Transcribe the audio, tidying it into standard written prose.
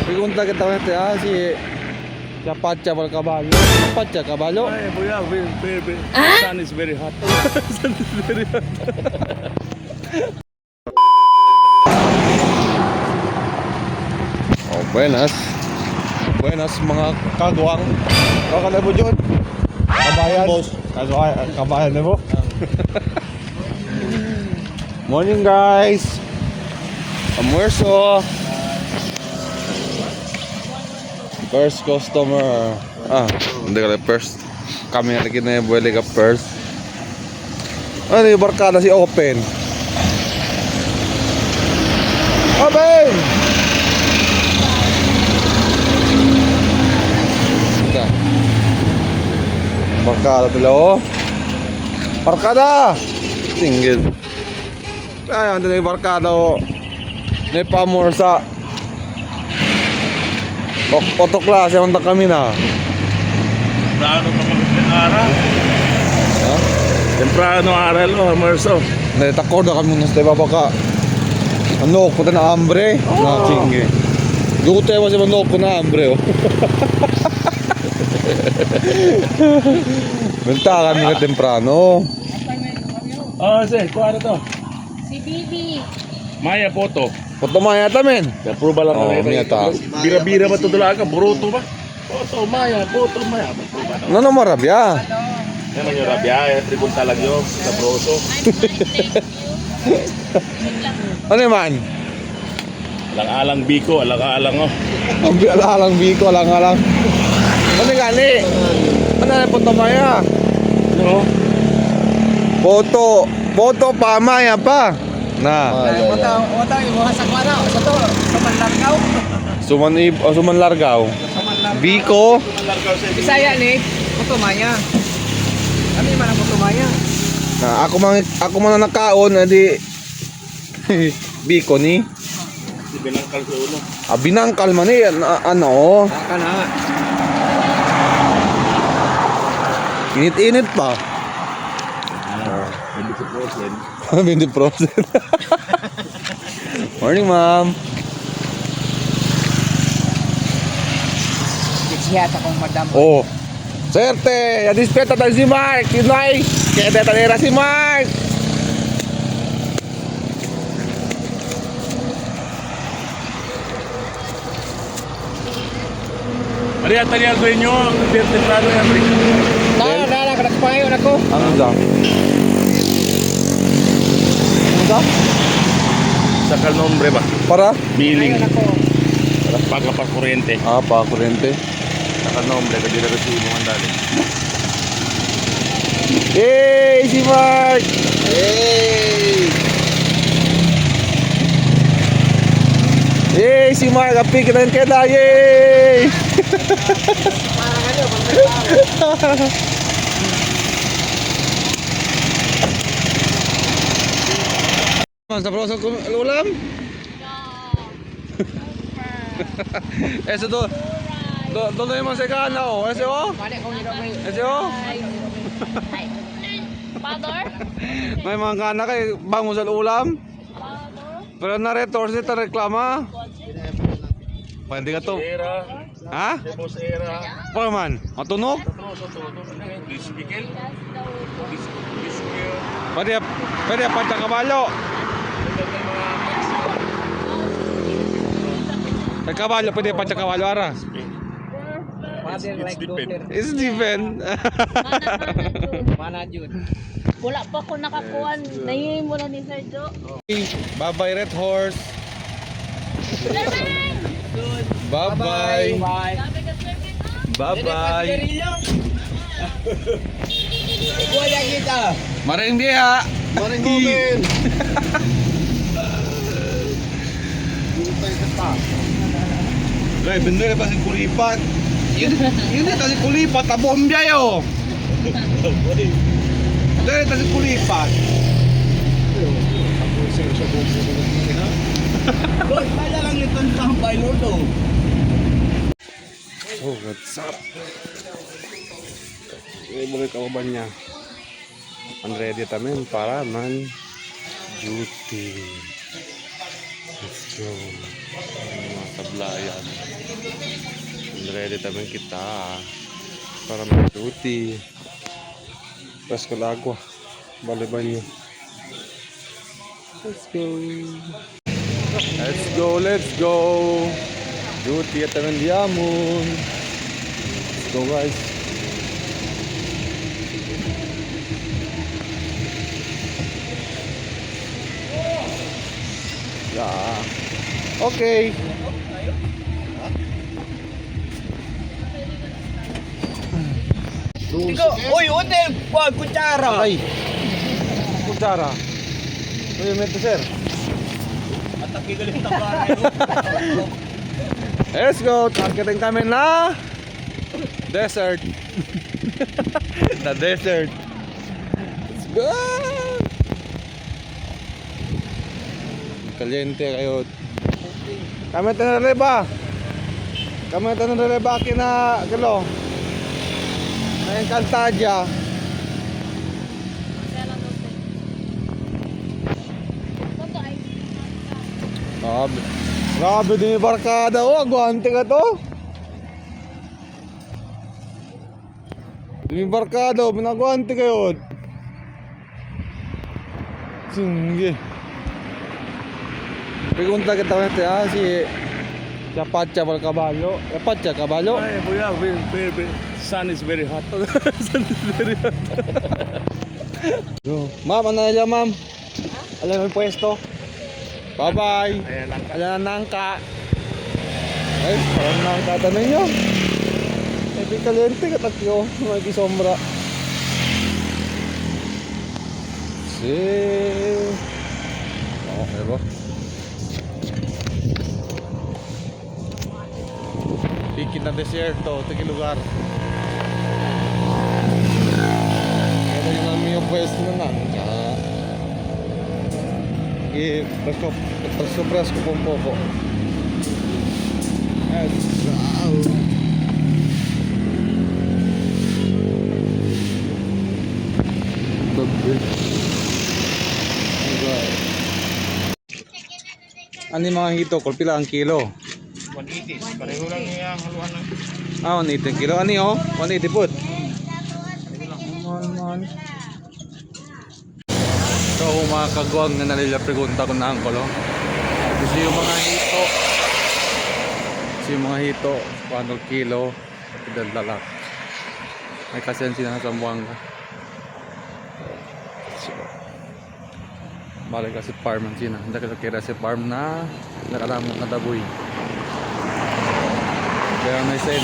Pregunta kita si Pacha por caballo. Pacha caballo. Ay, buya, sun is very hot. Sun is very hot. Oh, buenas. Buenas mga kagwang. Kakala mo dyan? Kabayan. Kabayan na mo? Morning guys. Almuerzo. First customer. Hindi ka first. Kami nga lagi na yung buweli ka first. Ano yung barkada si Open? Open! Ito. Barkada pala oh. Barkada! Tingin. Ay, ando na yung barkada oh. May pamorsa. Oto klase naman kami na. Temprano pa mag-aral. Ha? Temprano aral o, Marso. Naitakor na kami ng step ka. Ano ko na hambre? Na chingi. Gute mo si manok ko na hambre oh. Benta kami na temprano. Kuha na to. Si Bibi. Maya Poto. Foto maya tamen. Approval lang Oh, na miyata. Bira-bira ba ito dalaga? Buruto ba? Poto, Maya. Ano na marabya? Yan ang yung rabia. Tribun talag yun. Sa broso. Ano man? Alang-alang biko. Alang-alang oh. Alang biko, alang. Ano gani? Ano na foto maya? No? Foto pa maya pa. Na. Wata yung mga sakwana sa to, sa Manlargaw. Suman Largaw. Biko. Bisaya ni Putumaya. Kami man ang Putumaya. Na ako man nakaon edi Biko ni. Binangkal sa ulo. Binangkal man ni ano. Kana. Init-init pa. 20%. 20%. Morning, ma'am. Siya sa kong madam. Oh. Serte, ya dispeta tayo si Mark. Inay. Kaya tayo si Mark. Maria, talihan ko inyo. Temprano yan. Na, nagpangayon ako. Ano daw? Ano daw? Sa kalnombre ba? Para? Billing. Ako. Pagkapakuryente. Pa kurente. Sa kalnombre. Kasi na kasi mo ang dali. Yay, si Mark! Yay! Yay, si Mark! Api kita ng keda! Yay! Sa proso ulam? Ese do yung mga segana oh. Ese oh? Ese oh? Father? May mga gana kay bango sa ulam. Pero na-retorse ito reklama. Pwede ka to. Era. Ha? Boss Era. Pa man, matunog? Bisikil. Pwede panta kabalo. Sa kabalo, pwede panta kabalo ara. Father like daughter. It's different. Mana jud. Wala pa ko nakakuhan. Nahihim mo na ni Sir Jo. Bye-bye Red Horse. Bye-bye. Bye. Sabi ka Sir Ben, Bye-bye. Kuya kita. Maring dia. Maring Goben. Guys, bener pa si kulipat. Yun kasi kulipat, tabombya yo. Bener kasi kulipat. Boy, kaya lang itong tambay lolo. Oh, what's up? Ini mga kawaban niya. Unready tamen para man duty. Let's go. Sablayan. Ready tayo kita para mag-duty. Pas ko agua. Bale banyo. Let's go. Let's go, let's go. Duty at tayo diamond. Let's go guys. Yeah. Okay. Uy, hotel! Wag, kutsara! Ay. Kutsara. Uy, meto sir. Ataki galing tabaran. Let's go. Targeting kami na desert. The desert. Let's go. Kaliente kayo. Kami tanareba. Kami tanareba kina kalo. Ay Cantadja. Grabe. Grabe din yung barkada. Oh, aguante ka to. Yung barkada, minaguante kayo. Sige. Pregunta kita si Pacha Caballo. Pacha Caballo. Ay, kuya, sun is very hot. Sun is very hot. Ma'am, ano nila ma'am? Alam mo yung pwesto? Bye-bye. Ayan lang. Alam na nangka. Ay, parang nakatatanong nyo. Hindi kalente katakyo. May sombra. Okay ba? Pikit na desierto. Ito lugar. Kaya nyo namin yung pwesto na nangka. Presko pong popo. Ano yung mga hito? Kung pila ang kilo? 180. Pareho lang yung haluan ng... 180 kilo. Ano yun? 180 put. So mga kagwang na nalila pregunta ko na ang kolo. Kasi yung mga hito. Kasi yung mga hito, 100 kilo, idaldalak. May kasiyan sila sa Zamboanga. So, balik kasi farm ang sina. Hindi ka kira si farm na nakaramot na daboy. Kaya may sen.